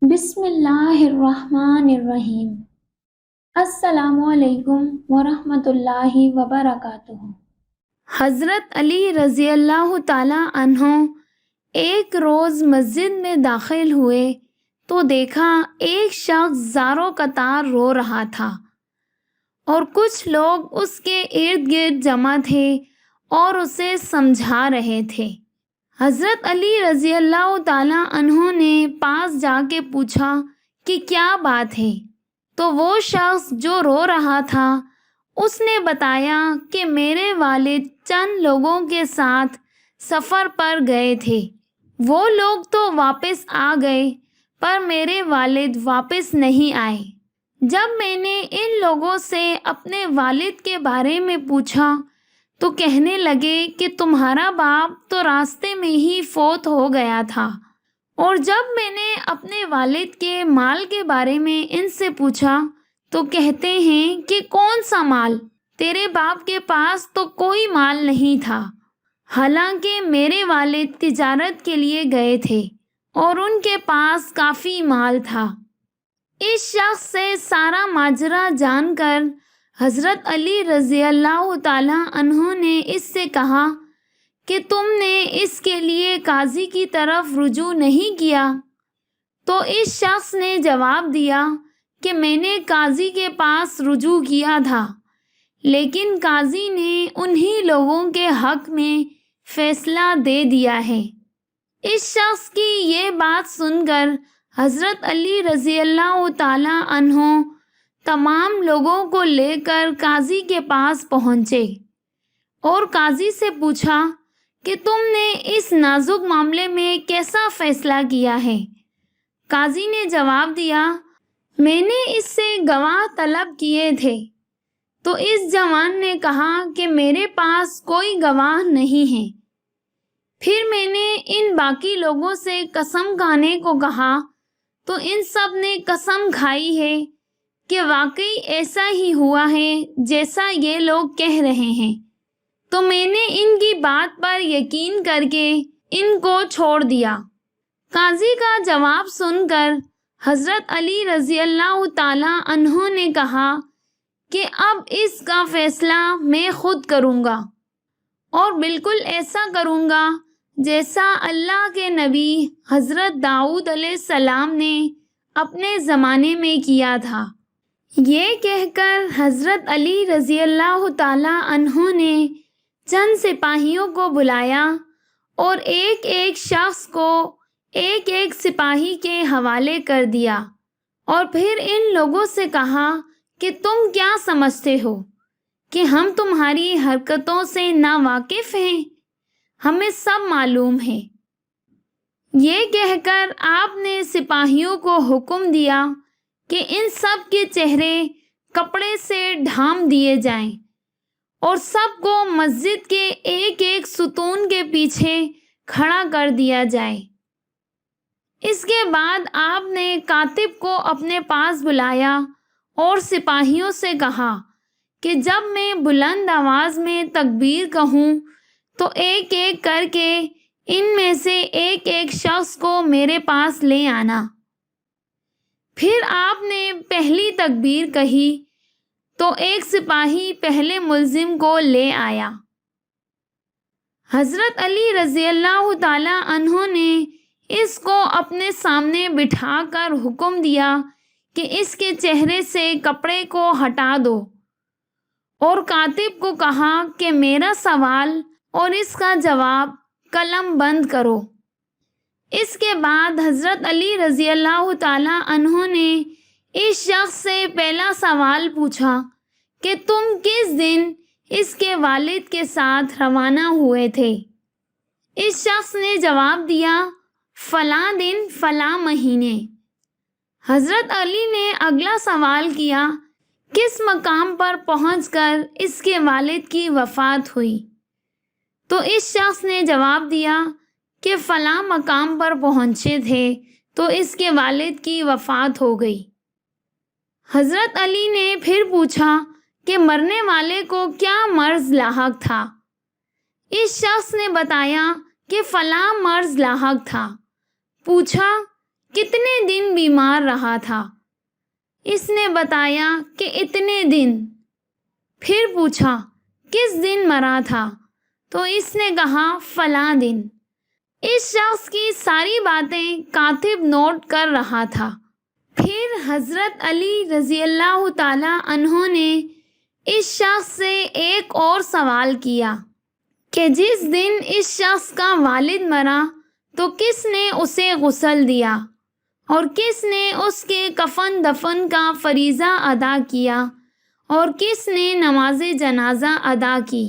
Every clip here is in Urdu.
بسم اللہ الرحمن الرحیم۔ السلام علیکم ورحمۃ اللہ وبرکاتہ۔ حضرت علی رضی اللہ تعالیٰ عنہ ایک روز مسجد میں داخل ہوئے تو دیکھا ایک شخص زاروں قطار رو رہا تھا اور کچھ لوگ اس کے ارد گرد جمع تھے اور اسے سمجھا رہے تھے۔ حضرت علی رضی اللہ تعالیٰ عنہ نے پاس جا کے پوچھا کہ کیا بات ہے، تو وہ شخص جو رو رہا تھا اس نے بتایا کہ میرے والد چند لوگوں کے ساتھ سفر پر گئے تھے، وہ لوگ تو واپس آ گئے پر میرے والد واپس نہیں آئے۔ جب میں نے ان لوگوں سے اپنے والد کے بارے میں پوچھا تو کہنے لگے کہ تمہارا باپ تو راستے میں ہی فوت ہو گیا تھا، اور جب میں نے اپنے والد کے مال کے بارے میں ان سے پوچھا تو کہتے ہیں کہ کون سا مال، تیرے باپ کے پاس تو کوئی مال نہیں تھا، حالانکہ میرے والد تجارت کے لیے گئے تھے اور ان کے پاس کافی مال تھا۔ اس شخص سے سارا ماجرا جان کر حضرت علی رضی اللہ تعالیٰ عنہ نے اس سے کہا کہ تم نے اس کے لیے قاضی کی طرف رجوع نہیں کیا؟ تو اس شخص نے جواب دیا کہ میں نے قاضی کے پاس رجوع کیا تھا، لیکن قاضی نے انہی لوگوں کے حق میں فیصلہ دے دیا ہے۔ اس شخص کی یہ بات سن کر حضرت علی رضی اللہ تعالیٰ عنہ تمام لوگوں کو لے کر قاضی کے پاس پہنچے اور قاضی سے پوچھا کہ تم نے اس نازک معاملے میں کیسا فیصلہ کیا ہے؟ قاضی نے جواب دیا، میں نے اس سے گواہ طلب کیے تھے، تو اس جوان نے کہا کہ میرے پاس کوئی گواہ نہیں ہے۔ پھر میں نے ان باقی لوگوں سے قسم کھانے کو کہا تو ان سب نے قسم کھائی ہے کہ واقعی ایسا ہی ہوا ہے جیسا یہ لوگ کہہ رہے ہیں، تو میں نے ان کی بات پر یقین کر کے ان کو چھوڑ دیا۔ قاضی کا جواب سن کر حضرت علی رضی اللہ تعالیٰ عنہ نے کہا کہ اب اس کا فیصلہ میں خود کروں گا، اور بالکل ایسا کروں گا جیسا اللہ کے نبی حضرت داؤد علیہ السلام نے اپنے زمانے میں کیا تھا۔ یہ کہہ کر حضرت علی رضی اللہ تعالیٰ عنہ نے چند سپاہیوں کو بلایا اور ایک ایک شخص کو ایک ایک سپاہی کے حوالے کر دیا، اور پھر ان لوگوں سے کہا کہ تم کیا سمجھتے ہو کہ ہم تمہاری حرکتوں سے ناواقف ہیں؟ ہمیں سب معلوم ہے۔ یہ کہہ کر آپ نے سپاہیوں کو حکم دیا کہ ان سب کے چہرے کپڑے سے ڈھانپ دیے جائیں اور سب کو مسجد کے ایک ایک ستون کے پیچھے کھڑا کر دیا جائے۔ اس کے بعد آپ نے کاتب کو اپنے پاس بلایا اور سپاہیوں سے کہا کہ جب میں بلند آواز میں تکبیر کہوں تو ایک ایک کر کے ان میں سے ایک ایک شخص کو میرے پاس لے آنا۔ پھر آپ نے پہلی تکبیر کہی تو ایک سپاہی پہلے ملزم کو لے آیا۔ حضرت علی رضی اللہ تعالیٰ عنہ نے اس کو اپنے سامنے بٹھا کر حکم دیا کہ اس کے چہرے سے کپڑے کو ہٹا دو، اور کاتب کو کہا کہ میرا سوال اور اس کا جواب قلم بند کرو۔ اس کے بعد حضرت علی رضی اللہ تعالیٰ عنہ نے اس شخص سے پہلا سوال پوچھا کہ تم کس دن اس کے والد کے ساتھ روانہ ہوئے تھے؟ اس شخص نے جواب دیا، فلاں دن فلاں مہینے۔ حضرت علی نے اگلا سوال کیا، کس مقام پر پہنچ کر اس کے والد کی وفات ہوئی؟ تو اس شخص نے جواب دیا کہ فلاں مقام پر پہنچے تھے تو اس کے والد کی وفات ہو گئی۔ حضرت علی نے پھر پوچھا کہ مرنے والے کو کیا مرض لاحق تھا؟ اس شخص نے بتایا کہ فلاں مرض لاحق تھا۔ پوچھا کتنے دن بیمار رہا تھا؟ اس نے بتایا کہ اتنے دن۔ پھر پوچھا کس دن مرا تھا؟ تو اس نے کہا فلاں دن۔ اس شخص کی ساری باتیں کاتب نوٹ کر رہا تھا۔ پھر حضرت علی رضی اللہ تعالی عنہ نے اس شخص سے ایک اور سوال کیا کہ جس دن اس شخص کا والد مرا تو کس نے اسے غسل دیا اور کس نے اس کے کفن دفن کا فریضہ ادا کیا اور کس نے نماز جنازہ ادا کی؟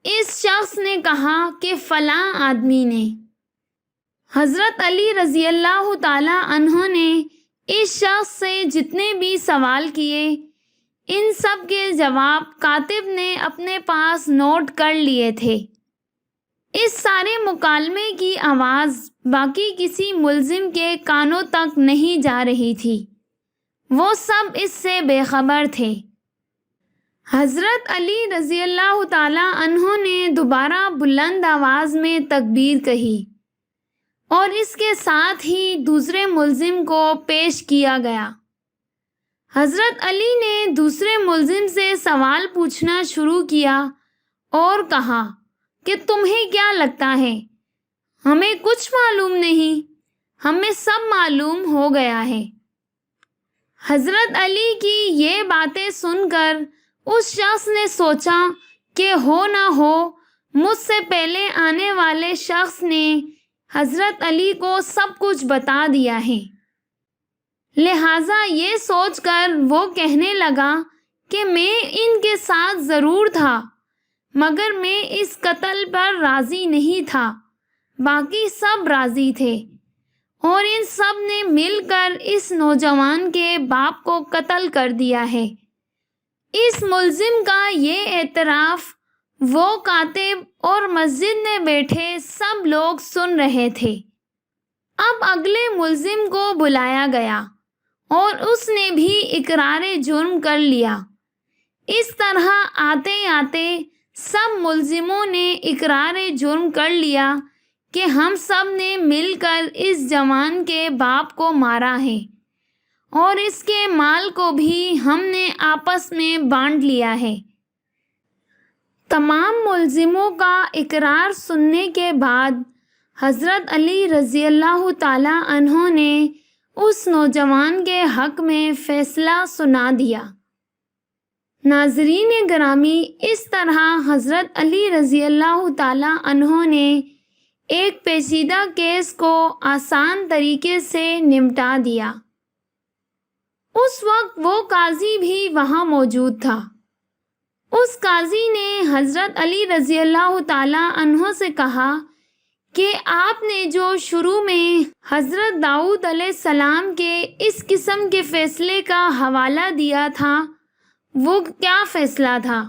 اس شخص نے کہا کہ فلاں آدمی نے۔ حضرت علی رضی اللہ تعالی عنہ نے اس شخص سے جتنے بھی سوال کیے ان سب کے جواب کاتب نے اپنے پاس نوٹ کر لیے تھے۔ اس سارے مکالمے کی آواز باقی کسی ملزم کے کانوں تک نہیں جا رہی تھی، وہ سب اس سے بے خبر تھے۔ حضرت علی رضی اللہ تعالی عنہ نے دوبارہ بلند آواز میں تکبیر کہی اور اس کے ساتھ ہی دوسرے ملزم کو پیش کیا گیا۔ حضرت علی نے دوسرے ملزم سے سوال پوچھنا شروع کیا اور کہا کہ تمہیں کیا لگتا ہے؟ ہمیں کچھ معلوم نہیں، ہمیں سب معلوم ہو گیا ہے۔ حضرت علی کی یہ باتیں سن کر اس شخص نے سوچا کہ ہو نہ ہو مجھ سے پہلے آنے والے شخص نے حضرت علی کو سب کچھ بتا دیا ہے، لہٰذا یہ سوچ کر وہ کہنے لگا کہ میں ان کے ساتھ ضرور تھا مگر میں اس قتل پر راضی نہیں تھا، باقی سب راضی تھے اور ان سب نے مل کر اس نوجوان کے باپ کو قتل کر دیا ہے۔ اس ملزم کا یہ اعتراف وہ کاتب اور مسجد میں بیٹھے سب لوگ سن رہے تھے۔ اب اگلے ملزم کو بلایا گیا اور اس نے بھی اقرار جرم کر لیا۔ اس طرح آتے آتے سب ملزموں نے اقرار جرم کر لیا کہ ہم سب نے مل کر اس جوان کے باپ کو مارا ہے اور اس کے مال کو بھی ہم نے آپس میں بانٹ لیا ہے۔ تمام ملزموں کا اقرار سننے کے بعد حضرت علی رضی اللہ تعالی عنہ نے اس نوجوان کے حق میں فیصلہ سنا دیا۔ ناظرین گرامی، اس طرح حضرت علی رضی اللہ تعالی عنہ نے ایک پیچیدہ کیس کو آسان طریقے سے نمٹا دیا۔ اس وقت وہ قاضی بھی وہاں موجود تھا۔ اس قاضی نے حضرت علی رضی اللہ تعالی عنہ سے کہا کہ آپ نے جو شروع میں حضرت داؤد علیہ السلام کے اس قسم کے فیصلے کا حوالہ دیا تھا وہ کیا فیصلہ تھا؟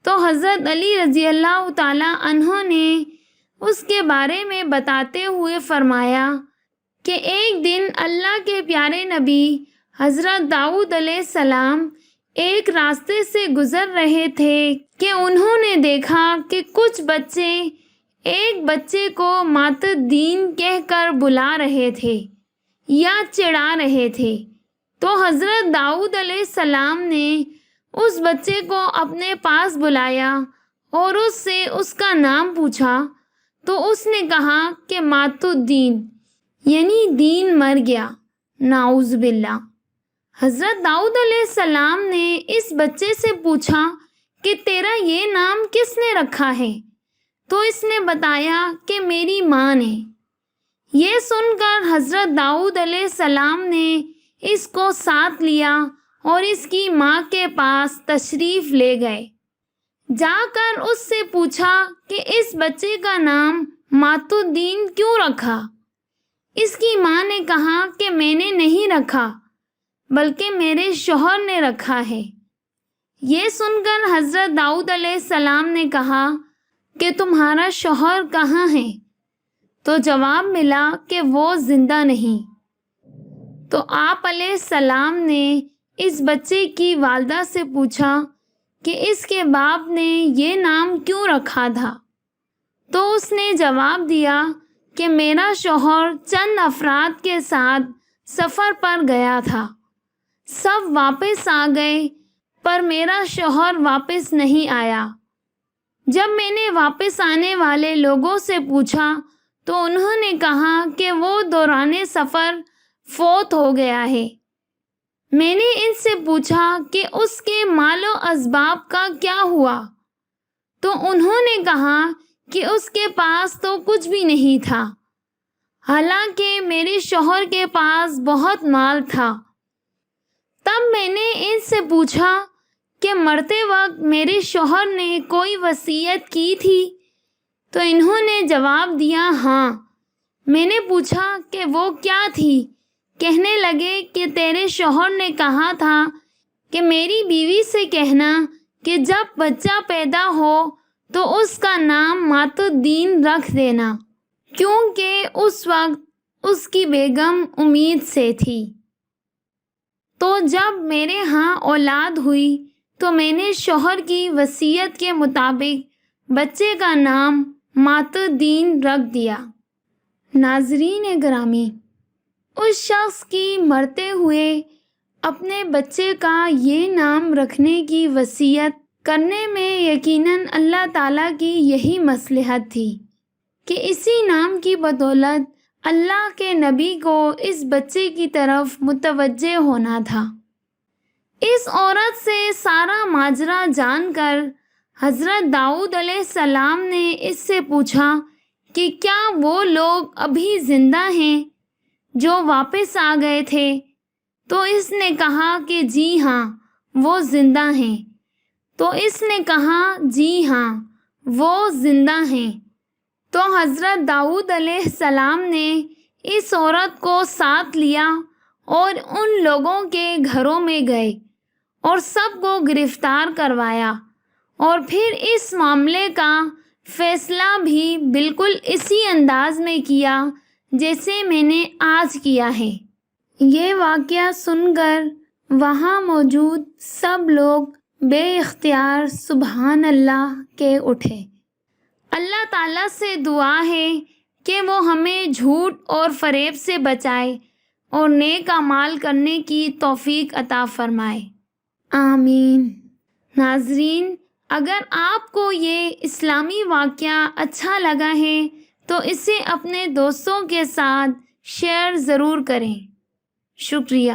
تو حضرت علی رضی اللہ تعالی عنہ نے اس کے بارے میں بتاتے ہوئے فرمایا کہ ایک دن اللہ کے پیارے نبی حضرت داؤد علیہ السلام ایک راستے سے گزر رہے تھے کہ انہوں نے دیکھا کہ کچھ بچے ایک بچے کو ماتد دین کہہ کر بلا رہے تھے یا چڑھا رہے تھے۔ تو حضرت داؤد علیہ السلام نے اس بچے کو اپنے پاس بلایا اور اس سے اس کا نام پوچھا تو اس نے کہا کہ ماتد دین یعنی دین مر گیا، نعوذ باللہ۔ حضرت داؤد علیہ السلام نے اس بچے سے پوچھا کہ تیرا یہ نام کس نے رکھا ہے؟ تو اس نے بتایا کہ میری ماں نے۔ یہ سن کر حضرت داؤد علیہ السلام نے اس کو ساتھ لیا اور اس کی ماں کے پاس تشریف لے گئے۔ جا کر اس سے پوچھا کہ اس بچے کا نام ماتد دین کیوں رکھا؟ اس کی ماں نے کہا کہ میں نے نہیں رکھا بلکہ میرے شوہر نے رکھا ہے۔ یہ سن کر حضرت داؤد علیہ السلام نے کہا کہ تمہارا شوہر کہاں ہے؟ تو جواب ملا کہ وہ زندہ نہیں۔ تو آپ علیہ السلام نے اس بچے کی والدہ سے پوچھا کہ اس کے باپ نے یہ نام کیوں رکھا تھا؟ تو اس نے جواب دیا کہ میرا شوہر چند افراد کے ساتھ سفر پر گیا تھا۔ سب واپس آ گئے پر میرا شوہر واپس نہیں آیا۔ جب میں نے واپس آنے والے لوگوں سے پوچھا تو انہوں نے کہا کہ وہ دوران سفر فوت ہو گیا ہے۔ میں نے ان سے پوچھا کہ اس کے مال و اسباب کا کیا ہوا، تو انہوں نے کہا کہ اس کے پاس تو کچھ بھی نہیں تھا، حالانکہ میرے شوہر کے پاس بہت مال تھا۔ تب میں نے ان سے پوچھا کہ مرتے وقت میرے شوہر نے کوئی وصیت کی تھی؟ تو انہوں نے جواب دیا ہاں۔ میں نے پوچھا کہ وہ کیا تھی؟ کہنے لگے کہ تیرے شوہر نے کہا تھا کہ میری بیوی سے کہنا کہ جب بچہ پیدا ہو تو اس کا نام مات الدین رکھ دینا، کیونکہ اس وقت اس کی بیگم امید سے تھی۔ تو جب میرے ہاں اولاد ہوئی تو میں نے شوہر کی وصیت کے مطابق بچے کا نام مات الدین رکھ دیا۔ ناظرین گرامی، اس شخص کی مرتے ہوئے اپنے بچے کا یہ نام رکھنے کی وصیت کرنے میں یقیناً اللہ تعالیٰ کی یہی مصلحت تھی کہ اسی نام کی بدولت اللہ کے نبی کو اس بچے کی طرف متوجہ ہونا تھا۔ اس عورت سے سارا ماجرا جان کر حضرت داؤد علیہ السلام نے اس سے پوچھا کہ کیا وہ لوگ ابھی زندہ ہیں جو واپس آ گئے تھے؟ تو اس نے کہا کہ جی ہاں وہ زندہ ہیں۔ تو اس نے کہا جی ہاں وہ زندہ ہیں۔ تو حضرت داؤد علیہ السلام نے اس عورت کو ساتھ لیا اور ان لوگوں کے گھروں میں گئے اور سب کو گرفتار کروایا، اور پھر اس معاملے کا فیصلہ بھی بالکل اسی انداز میں کیا جیسے میں نے آج کیا ہے۔ یہ واقعہ سن کر وہاں موجود سب لوگ بے اختیار سبحان اللہ کہہ اٹھے۔ اللہ تعالیٰ سے دعا ہے کہ وہ ہمیں جھوٹ اور فریب سے بچائے اور نیک اعمال کرنے کی توفیق عطا فرمائے، آمین۔ ناظرین، اگر آپ کو یہ اسلامی واقعہ اچھا لگا ہے تو اسے اپنے دوستوں کے ساتھ شیئر ضرور کریں۔ شکریہ۔